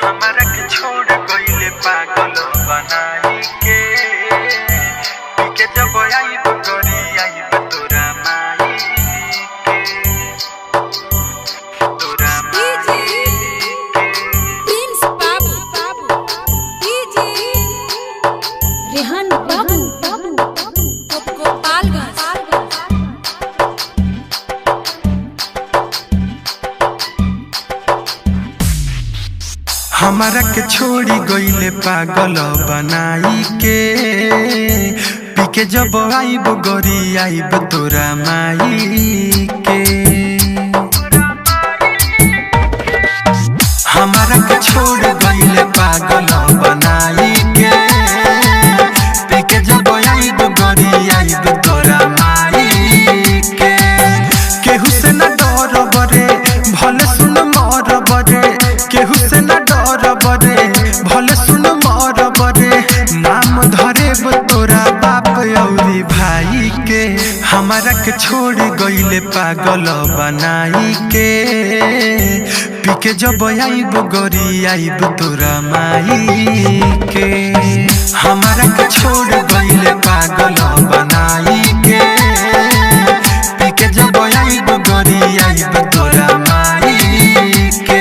हमरा के छोड़ गइले पागल बनाई के पीके जब आइब करी आइब तोरा माई के तोरा माई के प्रिंस बाबू डीजे रेहान बाबू गोपालगंज। हमरा के छोड़ी गइले पागल बनाई के पीके जब आइब गरी आइब तोरा माई के हमरा के छोड़ गइले पागल बनाई के पीके जब आइब गरी आइब तोरा माई के केहू से न डर बरे भले सुन मर बरे केहू से न डर बरे भले सुन मर बरे नाम धरे तोरा बाप औरी भाई के हमरा के छोड़ गइले पागल बनाई के पीके जब आइब गरी आइब तोरा माई के हमरा के छोड़ गइले पागल बनाई के पीके जब आइब गरी आइब तोरा माई के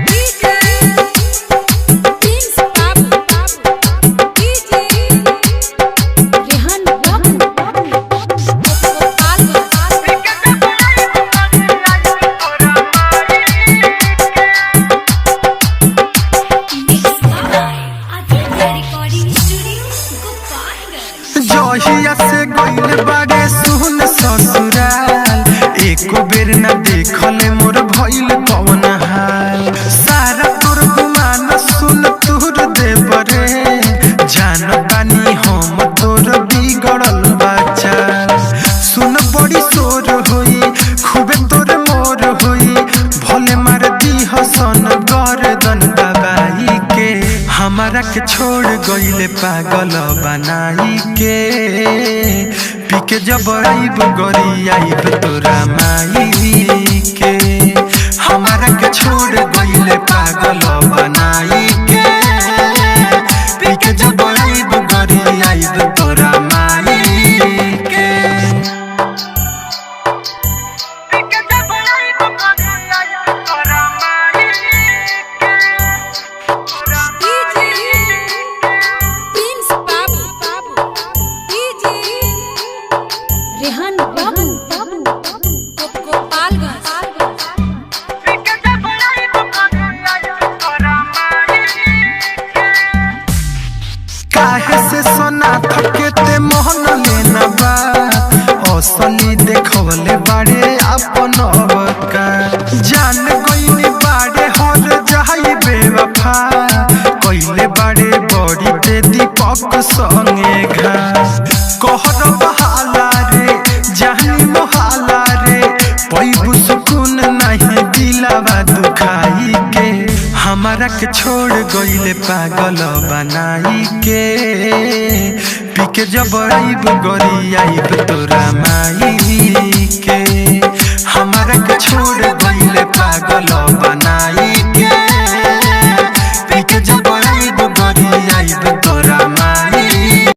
डीजे प्रिंस बाबू डीजे रेहान बाबू गोपालगंज। Recording studio Gopalganj. जहिया से गइल बारे सुन ससुराल एको बेर न देखले मोर भइल कौन हाल सारा तोर गुमान सुन तोर देवरे जान बानी हम तोर बिगड़ल बच्चा सुन बड़ी शोर होई खूबे तोर मोर होई भले मार दी हसन गर्दन दबाई के हमरा के छोड़ गइले पागल बनाई के पीके जब आइब गरी आइब तोरा माई के हमरा के छोड़ गइले पागल बनाई के पीके जब आइब गरी आइब तोरा माई के पीके जब आइब गरी आइब तोरा माई के तोरा डीजे प्रिंस बाबू डीजे रेहान बाबू गोपालगंज। काहे से सोना थकेते मोहन लेना बा असली देखवले बाड़े अपन अवका जान गइनी बाड़े हर जाई बेवफा कइले बाड़े बड़ी ते दीपक संगे घा कहर बहाला रे जानी मोहाला रे पैबु सुकून नहीं दिलावा दुखाई के हमरा के छोड़ गइले पागल बनाई के पीके जब आइब गरी आइब तोरा माई के।